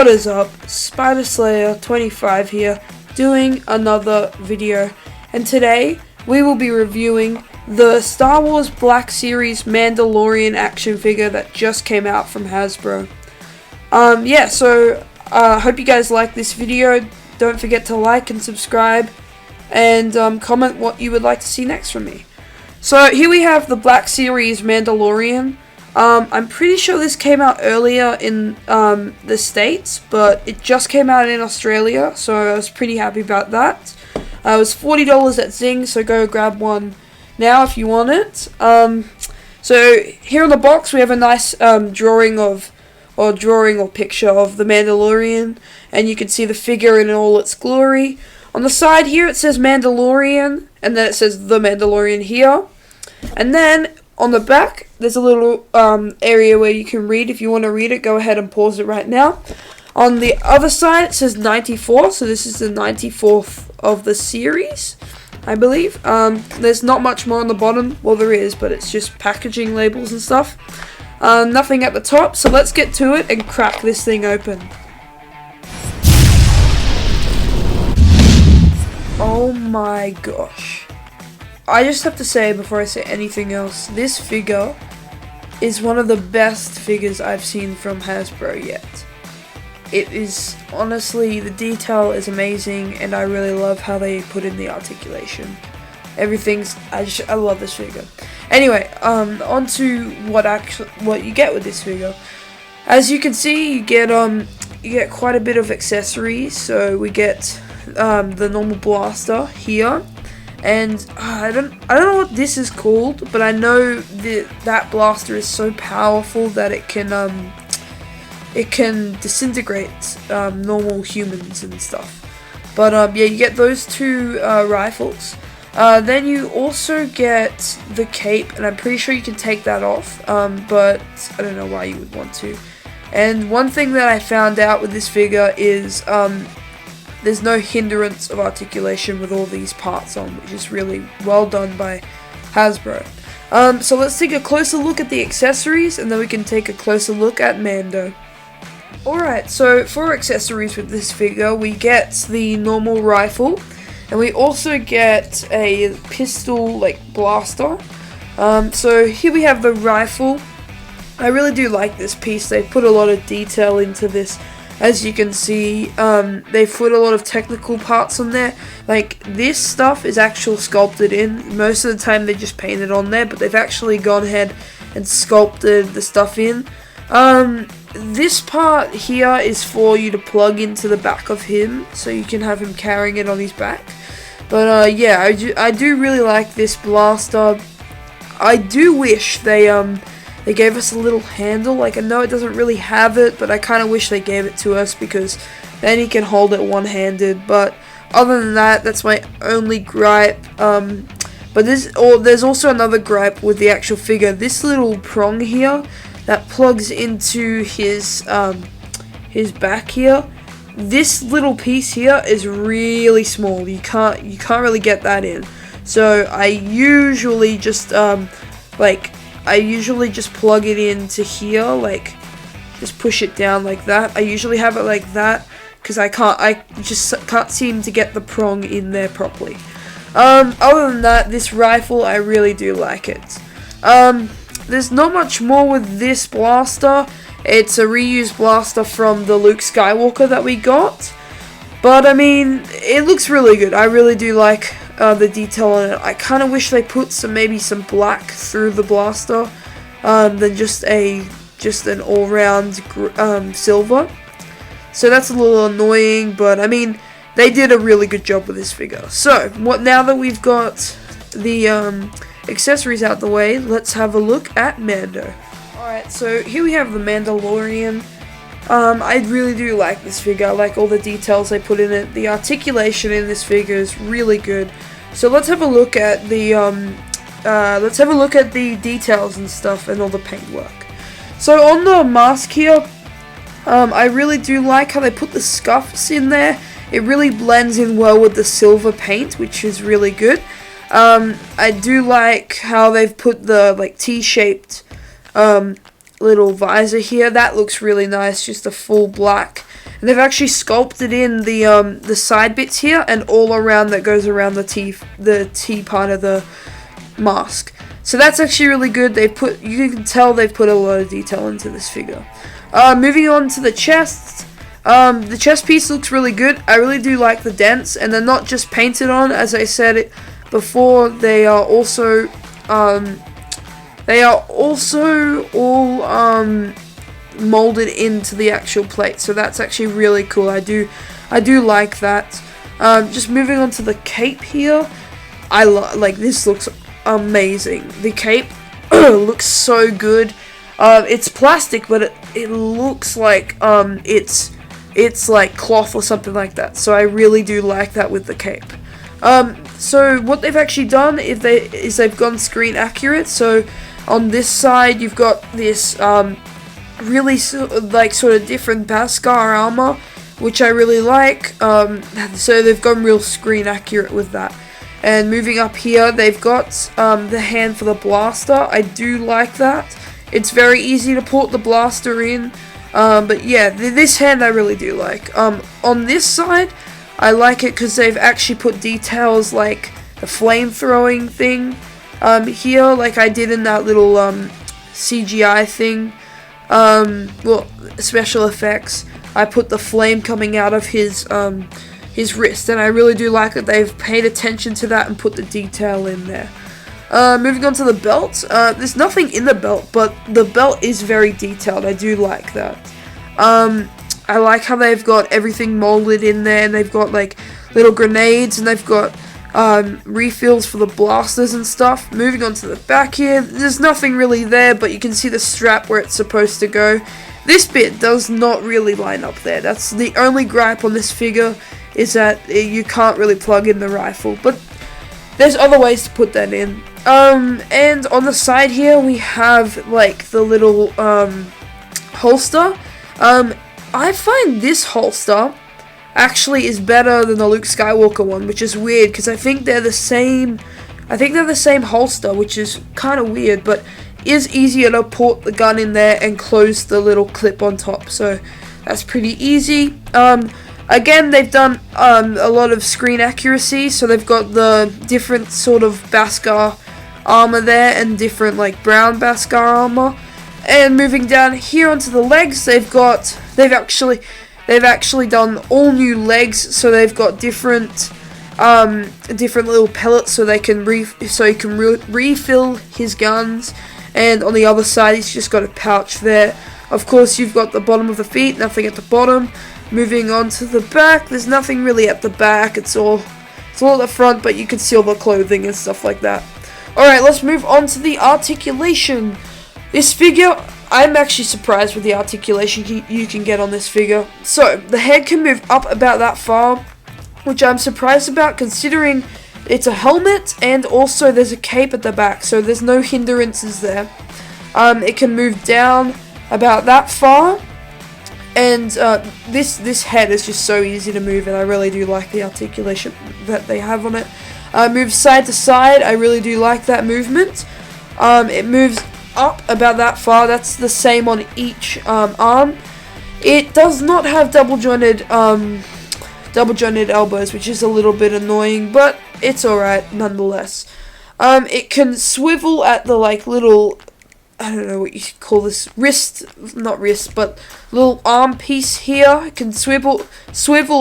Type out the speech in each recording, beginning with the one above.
What is up? Spider Slayer 25 here, doing another video, and today we will be reviewing the Star Wars Black Series Mandalorian action figure that just came out from Hasbro. Hope you guys like this video. Don't forget to like and subscribe, and comment what you would like to see next from me. So here we have the Black Series Mandalorian. I'm pretty sure this came out earlier in the States, but it just came out in Australia, so I was pretty happy about that. It was $40 at Zing, so go grab one now if you want it. So here on the box we have a nice drawing or picture of the Mandalorian, and you can see the figure in all its glory. On the side here it says Mandalorian, and then it says The Mandalorian here. And then on the back, there's a little area where you can read. If you want to read it, go ahead and pause it right now. On the other side, it says 94, so this is the 94th of the series, I believe. There's not much more on the bottom. Well, there is, but it's just packaging labels and stuff. Nothing at the top, so let's get to it and crack this thing open. Oh my gosh. I just have to say, before I say anything else, this figure is one of the best figures I've seen from Hasbro yet. It is, honestly, the detail is amazing, and I really love how they put in the articulation. I love this figure. Anyway, on to what you get with this figure. As you can see, you get quite a bit of accessories. So we get the normal blaster here. And I don't know what this is called, but I know that blaster is so powerful that it can disintegrate normal humans and stuff. But yeah, you get those two rifles. Then you also get the cape, and I'm pretty sure you can take that off. But I don't know why you would want to. And one thing that I found out with this figure is there's no hindrance of articulation with all these parts on, which is really well done by Hasbro. So let's take a closer look at the accessories, and then we can take a closer look at Mando. Alright, so for accessories with this figure, we get the normal rifle, and we also get a pistol, blaster. So here we have the rifle. I really do like this piece. They put a lot of detail into this. As you can see, they put a lot of technical parts on there. Like, this stuff is actual sculpted in. Most of the time they just paint it on there, but they've actually gone ahead and sculpted the stuff in. This part here is for you to plug into the back of him, so you can have him carrying it on his back. But yeah, I do really like this blaster. I do wish they gave us a little handle. I know it doesn't really have it, but I kind of wish they gave it to us, because then he can hold it one-handed. But other than that, that's my only gripe. But there's also another gripe with the actual figure. This little prong here that plugs into his back here. This little piece here is really small. You can't really get that in. So I usually just plug it into here, just push it down like that. I usually have it like that, because I just can't seem to get the prong in there properly. Other than that, this rifle, I really do like it. There's not much more with this blaster. It's a reused blaster from the Luke Skywalker that we got. But, I mean, it looks really good. I really do like the detail on it. I kind of wish they put maybe some black through the blaster than just an all-round silver. So that's a little annoying, but I mean, they did a really good job with this figure. So now that we've got the accessories out the way, let's have a look at Mando. Alright, so here we have the Mandalorian. I really do like this figure. I like all the details they put in it. The articulation in this figure is really good. So let's have a look at the details and stuff and all the paintwork. So on the mask here, I really do like how they put the scuffs in there. It really blends in well with the silver paint, which is really good. I do like how they've put the T-shaped little visor here. That looks really nice, just a full black. and they've actually sculpted in the side bits here and all around that goes around the T part of the mask. So that's actually really good. You can tell they've put a lot of detail into this figure. Moving on to the chest. The chest piece looks really good. I really do like the dents, and they're not just painted on, as I said it before. They are also all molded into the actual plate. So that's actually really cool. I do like that. Just moving on to the cape here. Like this looks amazing. The cape looks so good. It's plastic, but it looks like it's like cloth or something like that. So I really do like that with the cape. So what they've actually done is they've gone screen accurate. So on this side you've got this really sort of different Beskar armor, which I really like. So they've gone real screen accurate with that. And moving up here, they've got the hand for the blaster. I do like that. It's very easy to put the blaster in. But yeah, this hand I really do like. On this side, I like it because they've actually put details like the flame throwing thing here, like I did in that little CGI thing. Well, special effects. I put the flame coming out of his wrist, and I really do like that they've paid attention to that and put the detail in there. Moving on to the belt. There's nothing in the belt, but the belt is very detailed. I do like that. I like how they've got everything molded in there, and they've got like little grenades, and they've got refills for the blasters and stuff. Moving on to the back here, there's nothing really there, but you can see the strap where it's supposed to go. This bit does not really line up there. That's the only gripe on this figure, is that you can't really plug in the rifle, but there's other ways to put that in. And on the side here we have like the little holster. I find this holster actually is better than the Luke Skywalker one, which is weird because I think they're the same holster, which is kind of weird, but is easier to put the gun in there and close the little clip on top, so that's pretty easy. Again, they've done a lot of screen accuracy, so they've got the different sort of Beskar armor there and different like brown Beskar armor. And moving down here onto the legs, they've actually done all new legs, so they've got different little pellets, so you can refill his guns. And on the other side, he's just got a pouch there. Of course, you've got the bottom of the feet, nothing at the bottom. Moving on to the back, there's nothing really at the back. It's all at the front, but you can see all the clothing and stuff like that. Alright, let's move on to the articulation. This figure, I'm actually surprised with the articulation you can get on this figure. So, the head can move up about that far, which I'm surprised about considering it's a helmet and also there's a cape at the back, so there's no hindrances there. It can move down about that far, and this head is just so easy to move, and I really do like the articulation that they have on it. Moves side to side, I really do like that movement. It moves up about that far, that's the same on each arm. It does not have double jointed elbows, which is a little bit annoying, but it's alright nonetheless. It can swivel at the like little, I don't know what you call this, not wrist, but little arm piece here. It can swivel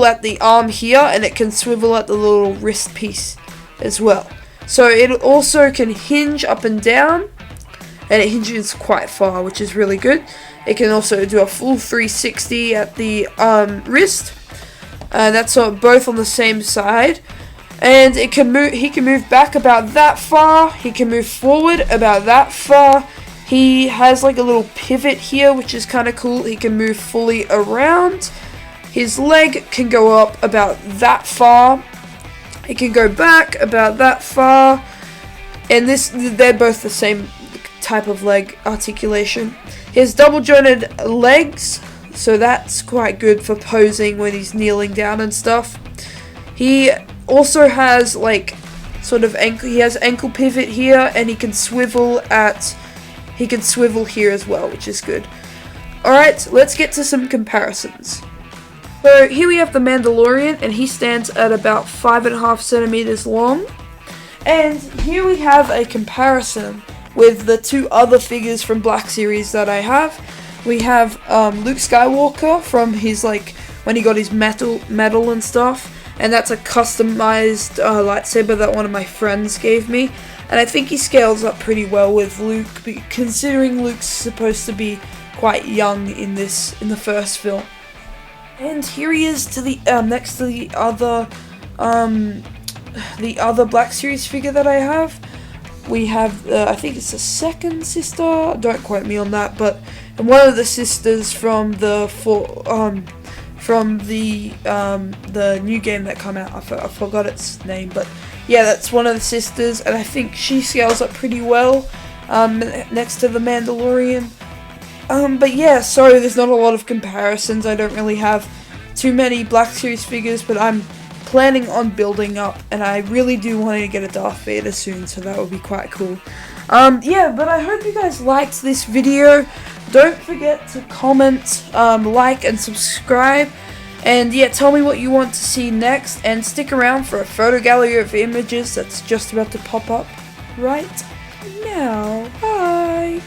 at the arm here, and it can swivel at the little wrist piece as well. So it also can hinge up and down, and it hinges quite far, which is really good. It can also do a full 360 at the wrist. That's both on the same side. And it can move. He can move back about that far. He can move forward about that far. He has like a little pivot here, which is kind of cool. He can move fully around. His leg can go up about that far. He can go back about that far. And they're both the same type of leg articulation. He has double jointed legs, so that's quite good for posing when he's kneeling down and stuff. He also has like sort of ankle. He has ankle pivot here, and he can swivel here as well, which is good. Alright, let's get to some comparisons. So here we have the Mandalorian, and he stands at about 5.5 centimeters long. And here we have a comparison with the two other figures from Black Series that I have. We have Luke Skywalker from his, like, when he got his medal and stuff. And that's a customized lightsaber that one of my friends gave me. And I think he scales up pretty well with Luke, considering Luke's supposed to be quite young in the first film. And here he is to the next to the other Black Series figure that I have. We have I think it's the second sister. Don't quote me on that, but one of the sisters from the new game that came out. I forgot its name, but yeah, that's one of the sisters, and I think she scales up pretty well next to the Mandalorian. But yeah, sorry, there's not a lot of comparisons. I don't really have too many Black Series figures, but I'm planning on building up, and I really do want to get a Darth Vader soon, so that would be quite cool. Yeah, but I hope you guys liked this video. Don't forget to comment, like, and subscribe. And yeah, tell me what you want to see next, and stick around for a photo gallery of images that's just about to pop up right now. Bye!